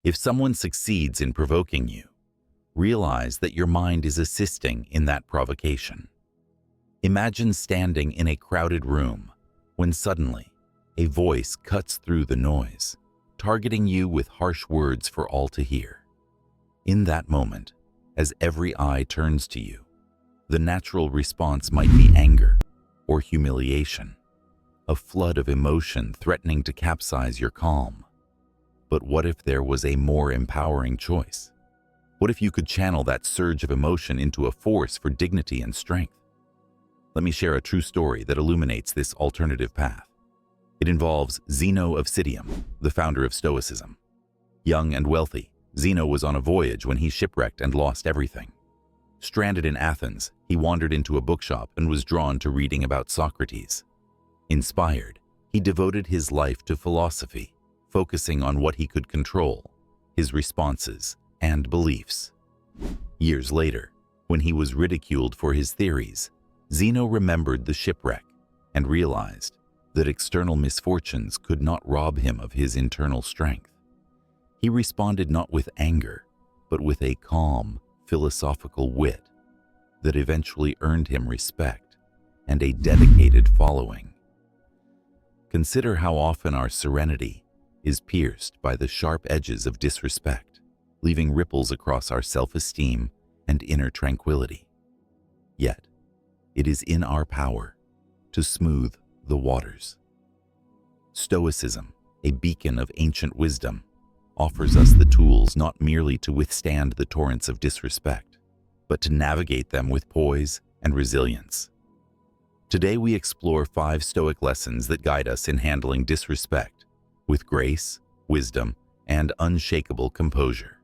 If someone succeeds in provoking you, realize that your mind is assisting in that provocation. Imagine standing in a crowded room when suddenly a voice cuts through the noise, targeting you with harsh words for all to hear. In that moment, as every eye turns to you, the natural response might be anger or humiliation, a flood of emotion threatening to capsize your calm. But what if there was a more empowering choice? What if you could channel that surge of emotion into a force for dignity and strength? Let me share a true story that illuminates this alternative path. It involves Zeno of Citium, the founder of Stoicism. Young and wealthy, Zeno was on a voyage when he shipwrecked and lost everything. Stranded in Athens, he wandered into a bookshop and was drawn to reading about Socrates. Inspired, he devoted his life to philosophy, focusing on what he could control, his responses and beliefs. Years later, when he was ridiculed for his theories, Zeno remembered the shipwreck and realized that external misfortunes could not rob him of his internal strength. He responded not with anger, but with a calm, philosophical wit that eventually earned him respect and a dedicated following. Consider how often our serenity is pierced by the sharp edges of disrespect, leaving ripples across our self-esteem and inner tranquility. Yet, it is in our power to smooth the waters. Stoicism, a beacon of ancient wisdom, offers us the tools not merely to withstand the torrents of disrespect, but to navigate them with poise and resilience. Today we explore 5 Stoic lessons that guide us in handling disrespect with grace, wisdom, and unshakable composure.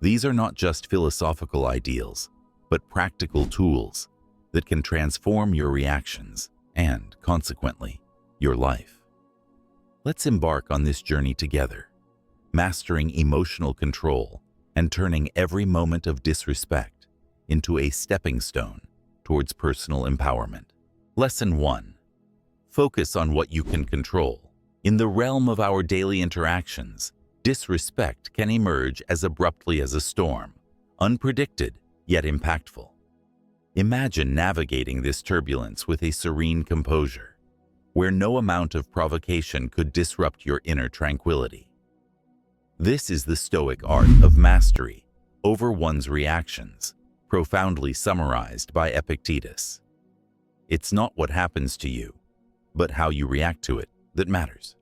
These are not just philosophical ideals, but practical tools that can transform your reactions and, consequently, your life. Let's embark on this journey together, mastering emotional control and turning every moment of disrespect into a stepping stone towards personal empowerment. Lesson 1. Focus on what you can control. In the realm of our daily interactions, disrespect can emerge as abruptly as a storm, unpredicted yet impactful. Imagine navigating this turbulence with a serene composure, where no amount of provocation could disrupt your inner tranquility. This is the Stoic art of mastery over one's reactions, profoundly summarized by Epictetus. It's not what happens to you, but how you react to it that matters.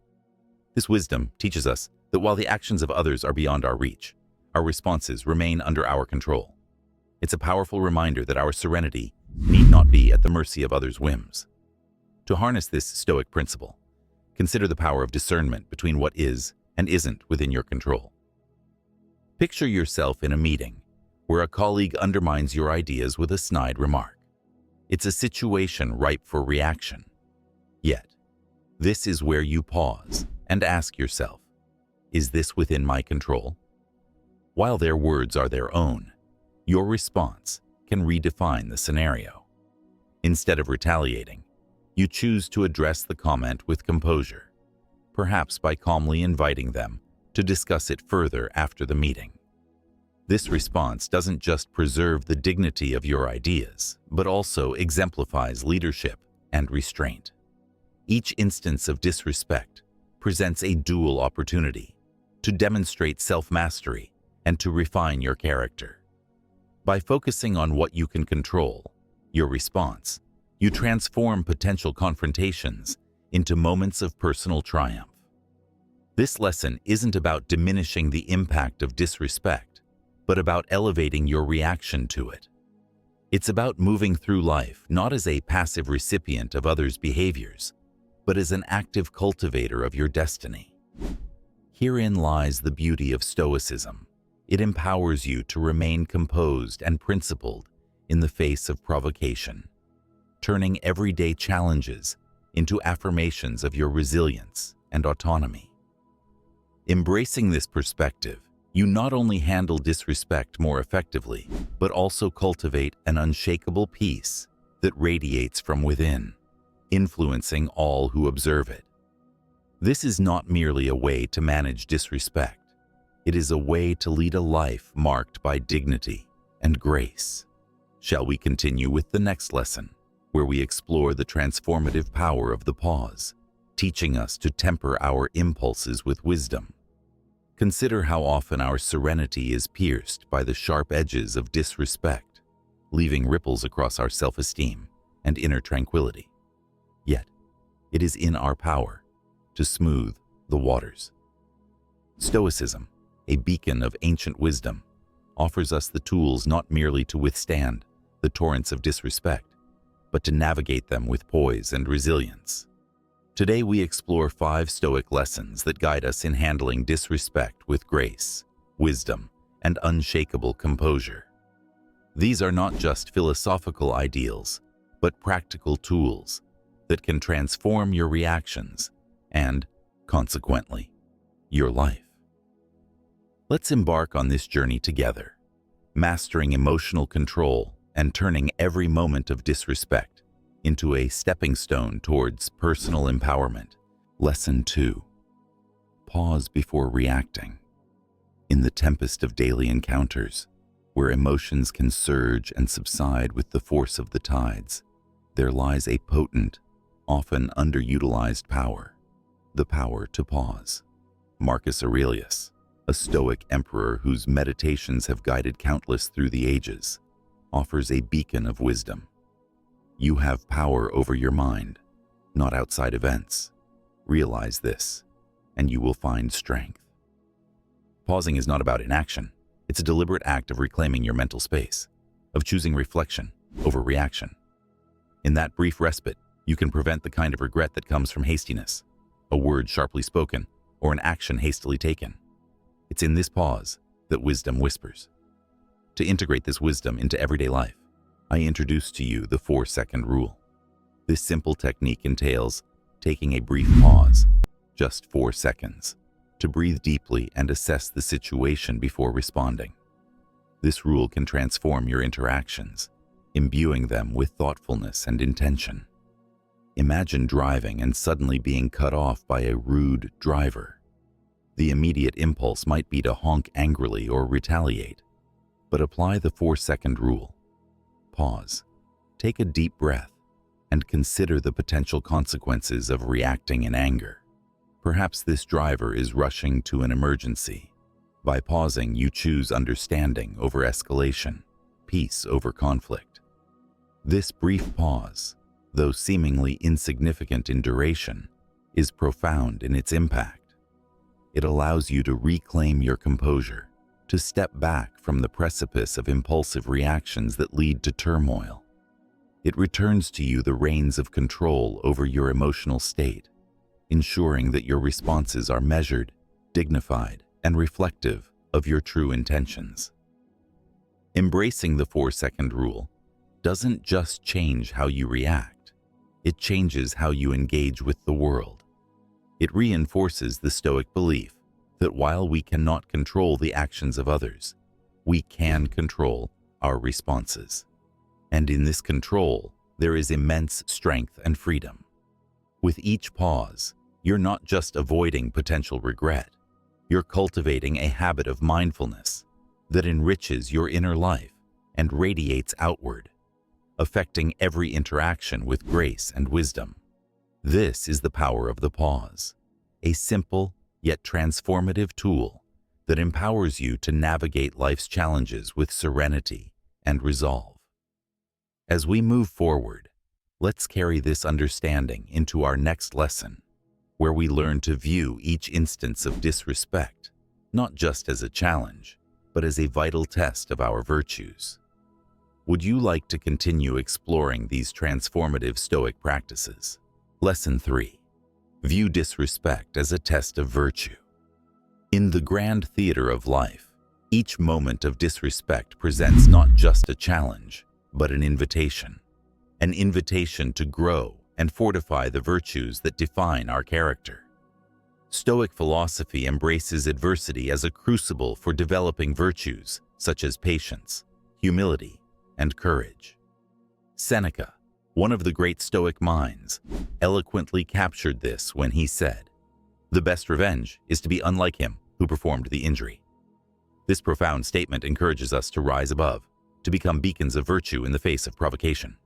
This wisdom teaches us that while the actions of others are beyond our reach, our responses remain under our control. It's a powerful reminder that our serenity need not be at the mercy of others' whims. To harness this Stoic principle, consider the power of discernment between what is and isn't within your control. Picture yourself in a meeting where a colleague undermines your ideas with a snide remark. It's a situation ripe for reaction. Yet, this is where you pause and ask yourself, is this within my control? While their words are their own, your response can redefine the scenario. Instead of retaliating, you choose to address the comment with composure, perhaps by calmly inviting them to discuss it further after the meeting. This response doesn't just preserve the dignity of your ideas, but also exemplifies leadership and restraint. Each instance of disrespect presents a dual opportunity to demonstrate self-mastery and to refine your character. By focusing on what you can control, your response, you transform potential confrontations into moments of personal triumph. This lesson isn't about diminishing the impact of disrespect, but about elevating your reaction to it. It's about moving through life not as a passive recipient of others' behaviors, but as an active cultivator of your destiny. Herein lies the beauty of Stoicism. It empowers you to remain composed and principled in the face of provocation, turning everyday challenges into affirmations of your resilience and autonomy. Embracing this perspective, you not only handle disrespect more effectively, but also cultivate an unshakable peace that radiates from within, influencing all who observe it. This is not merely a way to manage disrespect. It is a way to lead a life marked by dignity and grace. Shall we continue with the next lesson, where we explore the transformative power of the pause, teaching us to temper our impulses with wisdom? Consider how often our serenity is pierced by the sharp edges of disrespect, leaving ripples across our self-esteem and inner tranquility. Yet, it is in our power to smooth the waters. Stoicism, a beacon of ancient wisdom, offers us the tools not merely to withstand the torrents of disrespect, but to navigate them with poise and resilience. Today we explore 5 Stoic lessons that guide us in handling disrespect with grace, wisdom, and unshakable composure. These are not just philosophical ideals, but practical tools that can transform your reactions and, consequently, your life. Let's embark on this journey together, mastering emotional control and turning every moment of disrespect into a stepping stone towards personal empowerment. Lesson 2. Pause before reacting. In the tempest of daily encounters, where emotions can surge and subside with the force of the tides, there lies a potent, often underutilized power, the power to pause. Marcus Aurelius, a Stoic emperor whose meditations have guided countless through the ages, offers a beacon of wisdom. You have power over your mind, not outside events. Realize this, and you will find strength. Pausing is not about inaction. It's a deliberate act of reclaiming your mental space, of choosing reflection over reaction. In that brief respite, you can prevent the kind of regret that comes from hastiness, a word sharply spoken, or an action hastily taken. It's in this pause that wisdom whispers. To integrate this wisdom into everyday life, I introduce to you the 4-second rule. This simple technique entails taking a brief pause, just 4 seconds, to breathe deeply and assess the situation before responding. This rule can transform your interactions, imbuing them with thoughtfulness and intention. Imagine driving and suddenly being cut off by a rude driver. The immediate impulse might be to honk angrily or retaliate, but apply the 4-second rule. Pause, take a deep breath, and consider the potential consequences of reacting in anger. Perhaps this driver is rushing to an emergency. By pausing, you choose understanding over escalation, peace over conflict. This brief pause, though seemingly insignificant in duration, is profound in its impact. It allows you to reclaim your composure, to step back from the precipice of impulsive reactions that lead to turmoil. It returns to you the reins of control over your emotional state, ensuring that your responses are measured, dignified, and reflective of your true intentions. Embracing the 4-second rule doesn't just change how you react, it changes how you engage with the world. It reinforces the Stoic belief that while we cannot control the actions of others, we can control our responses. And in this control, there is immense strength and freedom. With each pause, you're not just avoiding potential regret, you're cultivating a habit of mindfulness that enriches your inner life and radiates outward, affecting every interaction with grace and wisdom. This is the power of the pause, a simple yet transformative tool that empowers you to navigate life's challenges with serenity and resolve. As we move forward, let's carry this understanding into our next lesson, where we learn to view each instance of disrespect not just as a challenge, but as a vital test of our virtues. Would you like to continue exploring these transformative Stoic practices? Lesson 3. View disrespect as a test of virtue. In the grand theater of life, each moment of disrespect presents not just a challenge, but an invitation to grow and fortify the virtues that define our character. Stoic philosophy embraces adversity as a crucible for developing virtues such as patience, humility, and courage. Seneca, one of the great Stoic minds, eloquently captured this when he said, "The best revenge is to be unlike him who performed the injury." This profound statement encourages us to rise above, to become beacons of virtue in the face of provocation.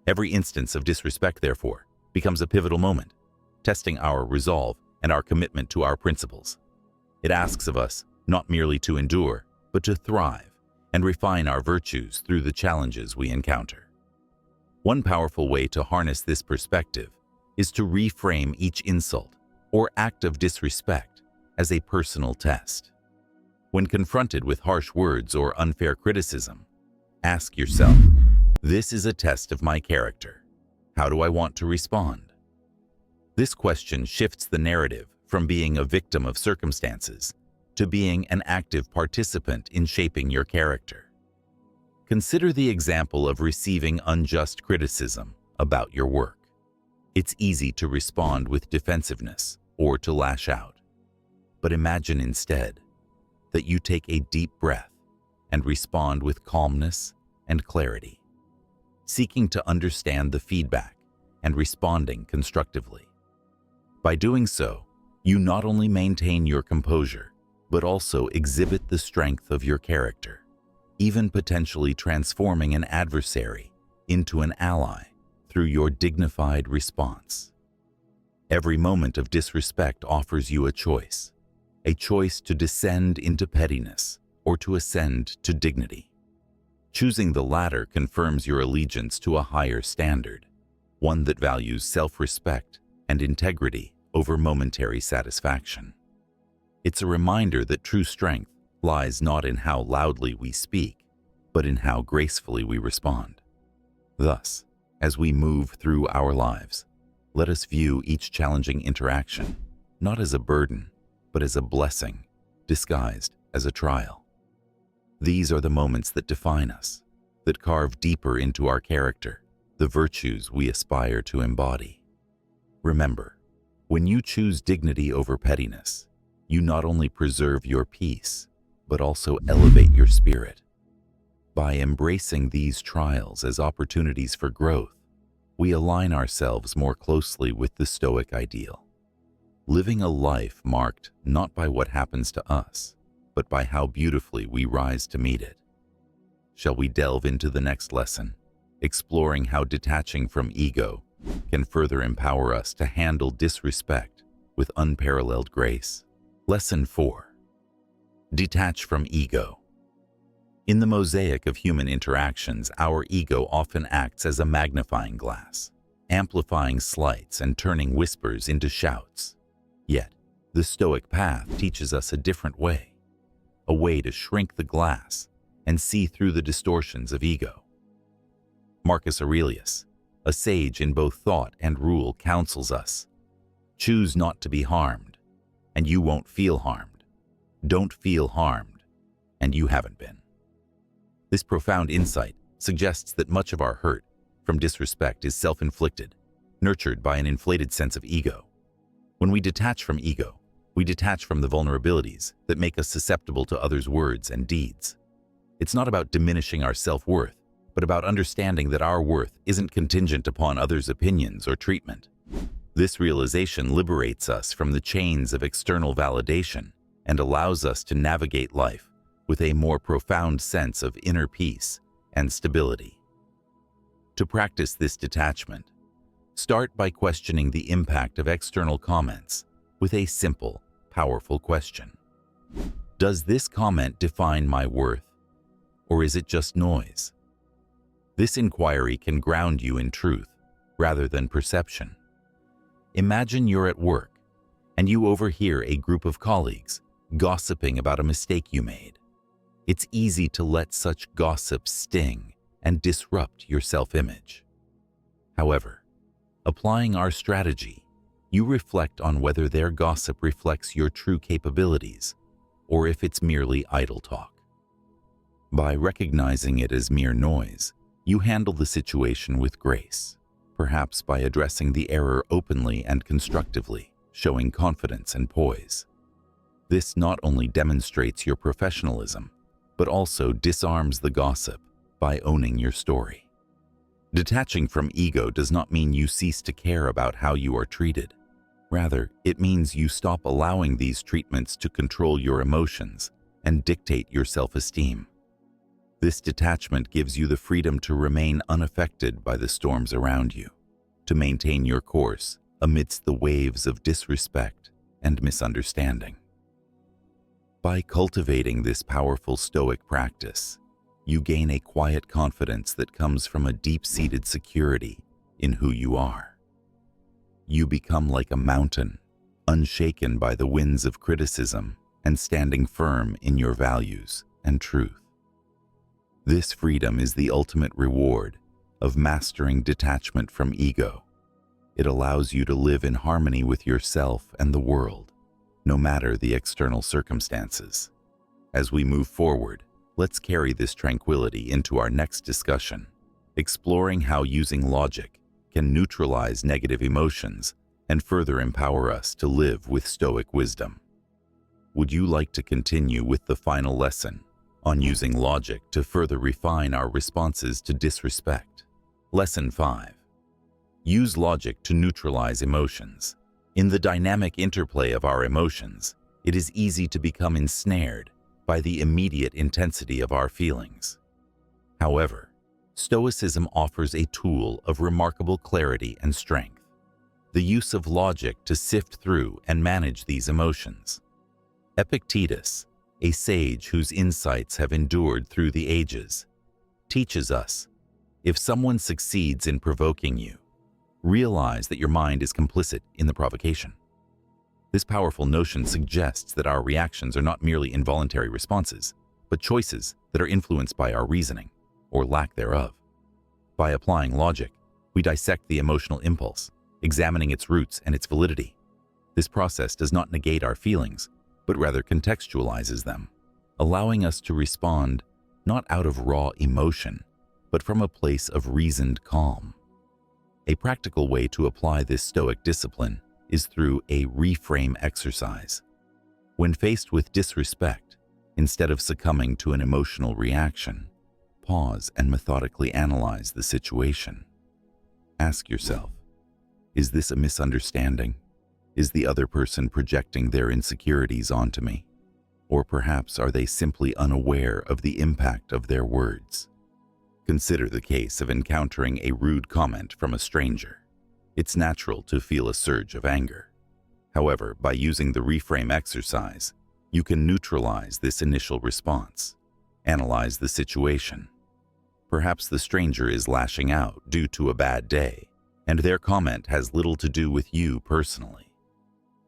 Every instance of disrespect, therefore, becomes a pivotal moment, testing our resolve and our commitment to our principles. It asks of us not merely to endure, but to thrive and refine our virtues through the challenges we encounter. One powerful way to harness this perspective is to reframe each insult or act of disrespect as a personal test. When confronted with harsh words or unfair criticism, ask yourself, this is a test of my character. How do I want to respond? This question shifts the narrative from being a victim of circumstances to being an active participant in shaping your character. Consider the example of receiving unjust criticism about your work. It's easy to respond with defensiveness or to lash out. But imagine instead that you take a deep breath and respond with calmness and clarity, seeking to understand the feedback and responding constructively. By doing so, you not only maintain your composure, but also exhibit the strength of your character, even potentially transforming an adversary into an ally through your dignified response. Every moment of disrespect offers you a choice to descend into pettiness or to ascend to dignity. Choosing the latter confirms your allegiance to a higher standard, one that values self-respect and integrity over momentary satisfaction. It's a reminder that true strength lies not in how loudly we speak, but in how gracefully we respond. Thus, as we move through our lives, let us view each challenging interaction not as a burden, but as a blessing, disguised as a trial. These are the moments that define us, that carve deeper into our character the virtues we aspire to embody. Remember, when you choose dignity over pettiness, you not only preserve your peace, but also elevate your spirit. By embracing these trials as opportunities for growth, we align ourselves more closely with the Stoic ideal, living a life marked not by what happens to us, but by how beautifully we rise to meet it. Shall we delve into the next lesson, exploring how detaching from ego can further empower us to handle disrespect with unparalleled grace? Lesson 4. Detach from ego. In the mosaic of human interactions, our ego often acts as a magnifying glass, amplifying slights and turning whispers into shouts. Yet, the Stoic path teaches us a different way, a way to shrink the glass and see through the distortions of ego. Marcus Aurelius, a sage in both thought and rule, counsels us, choose not to be harmed, and you won't feel harmed. Don't feel harmed, and you haven't been. This profound insight suggests that much of our hurt from disrespect is self-inflicted, nurtured by an inflated sense of ego. When we detach from ego, we detach from the vulnerabilities that make us susceptible to others' words and deeds. It's not about diminishing our self-worth, but about understanding that our worth isn't contingent upon others' opinions or treatment. This realization liberates us from the chains of external validation and allows us to navigate life with a more profound sense of inner peace and stability. To practice this detachment, start by questioning the impact of external comments with a simple, powerful question. Does this comment define my worth, or is it just noise? This inquiry can ground you in truth rather than perception. Imagine you're at work and you overhear a group of colleagues gossiping about a mistake you made. It's easy to let such gossip sting and disrupt your self-image. However, applying our strategy, you reflect on whether their gossip reflects your true capabilities or if it's merely idle talk. By recognizing it as mere noise, you handle the situation with grace, perhaps by addressing the error openly and constructively, showing confidence and poise. This not only demonstrates your professionalism, but also disarms the gossip by owning your story. Detaching from ego does not mean you cease to care about how you are treated. Rather, it means you stop allowing these treatments to control your emotions and dictate your self-esteem. This detachment gives you the freedom to remain unaffected by the storms around you, to maintain your course amidst the waves of disrespect and misunderstanding. By cultivating this powerful Stoic practice, you gain a quiet confidence that comes from a deep-seated security in who you are. You become like a mountain, unshaken by the winds of criticism and standing firm in your values and truth. This freedom is the ultimate reward of mastering detachment from ego. It allows you to live in harmony with yourself and the world, no matter the external circumstances. As we move forward, let's carry this tranquility into our next discussion, exploring how using logic can neutralize negative emotions and further empower us to live with Stoic wisdom. Would you like to continue with the final lesson on using logic to further refine our responses to disrespect? Lesson 5. Use logic to neutralize emotions. In the dynamic interplay of our emotions, it is easy to become ensnared by the immediate intensity of our feelings. However, Stoicism offers a tool of remarkable clarity and strength: the use of logic to sift through and manage these emotions. Epictetus, a sage whose insights have endured through the ages, teaches us, if someone succeeds in provoking you, realize that your mind is complicit in the provocation. This powerful notion suggests that our reactions are not merely involuntary responses, but choices that are influenced by our reasoning, or lack thereof. By applying logic, we dissect the emotional impulse, examining its roots and its validity. This process does not negate our feelings, but rather contextualizes them, allowing us to respond not out of raw emotion, but from a place of reasoned calm. A practical way to apply this Stoic discipline is through a reframe exercise. When faced with disrespect, instead of succumbing to an emotional reaction, pause and methodically analyze the situation. Ask yourself, is this a misunderstanding? Is the other person projecting their insecurities onto me? Or perhaps are they simply unaware of the impact of their words? Consider the case of encountering a rude comment from a stranger. It's natural to feel a surge of anger. However, by using the reframe exercise, you can neutralize this initial response. Analyze the situation. Perhaps the stranger is lashing out due to a bad day, and their comment has little to do with you personally.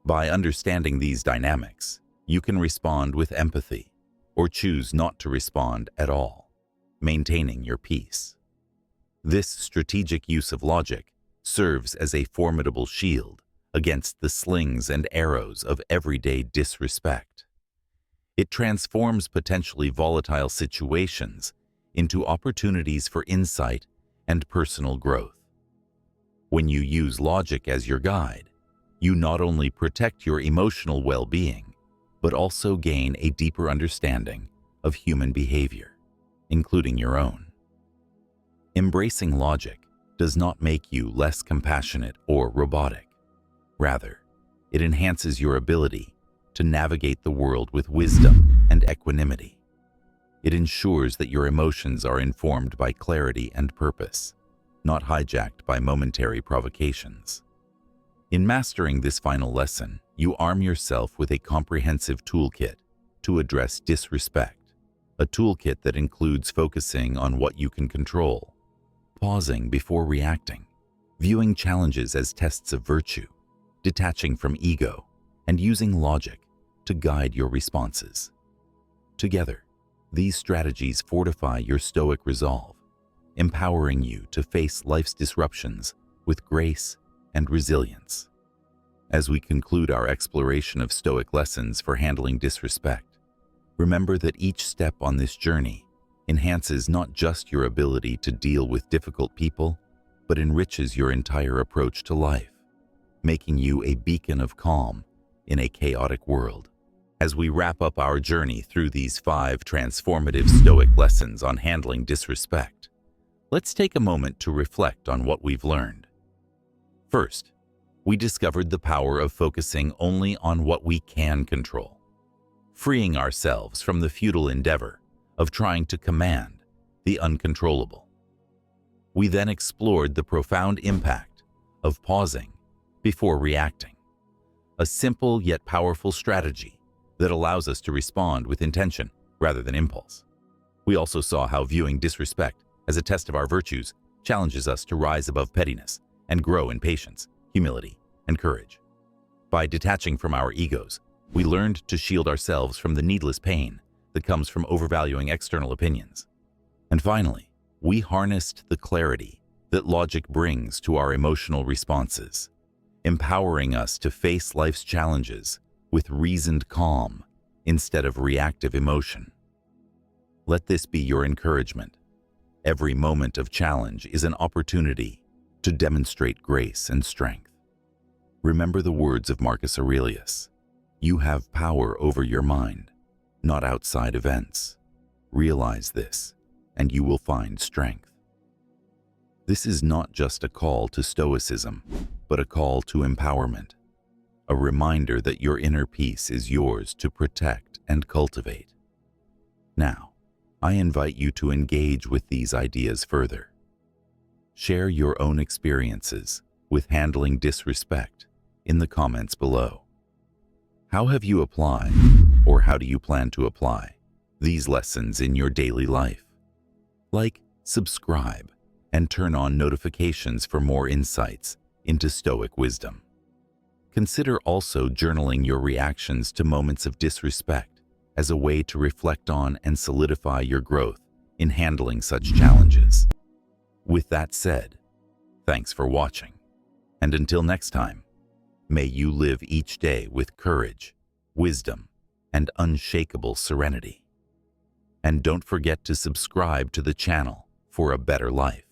By understanding these dynamics, you can respond with empathy, or choose not to respond at all, maintaining your peace. This strategic use of logic serves as a formidable shield against the slings and arrows of everyday disrespect. It transforms potentially volatile situations into opportunities for insight and personal growth. When you use logic as your guide, you not only protect your emotional well-being, but also gain a deeper understanding of human behavior, including your own. Embracing logic does not make you less compassionate or robotic. Rather, it enhances your ability to navigate the world with wisdom and equanimity. It ensures that your emotions are informed by clarity and purpose, not hijacked by momentary provocations. In mastering this final lesson, you arm yourself with a comprehensive toolkit to address disrespect, a toolkit that includes focusing on what you can control, pausing before reacting, viewing challenges as tests of virtue, detaching from ego, and using logic to guide your responses. Together, these strategies fortify your Stoic resolve, empowering you to face life's disruptions with grace and resilience. As we conclude our exploration of Stoic lessons for handling disrespect, remember that each step on this journey enhances not just your ability to deal with difficult people, but enriches your entire approach to life, making you a beacon of calm in a chaotic world. As we wrap up our journey through these 5 transformative Stoic lessons on handling disrespect, let's take a moment to reflect on what we've learned. First, we discovered the power of focusing only on what we can control. freeing ourselves from the futile endeavor of trying to command the uncontrollable. We then explored the profound impact of pausing before reacting, a simple yet powerful strategy that allows us to respond with intention rather than impulse. We also saw how viewing disrespect as a test of our virtues challenges us to rise above pettiness and grow in patience, humility, and courage. By detaching from our egos, we learned to shield ourselves from the needless pain that comes from overvaluing external opinions. And finally, we harnessed the clarity that logic brings to our emotional responses, empowering us to face life's challenges with reasoned calm instead of reactive emotion. Let this be your encouragement. Every moment of challenge is an opportunity to demonstrate grace and strength. Remember the words of Marcus Aurelius: "You have power over your mind, not outside events. Realize this, and you will find strength." This is not just a call to stoicism, but a call to empowerment, a reminder that your inner peace is yours to protect and cultivate. Now, I invite you to engage with these ideas further. Share your own experiences with handling disrespect in the comments below. How have you applied, or how do you plan to apply, these lessons in your daily life? Like, subscribe, and turn on notifications for more insights into Stoic wisdom. Consider also journaling your reactions to moments of disrespect as a way to reflect on and solidify your growth in handling such challenges. With that said, thanks for watching, and until next time, may you live each day with courage, wisdom, and unshakable serenity. And don't forget to subscribe to the channel for a better life.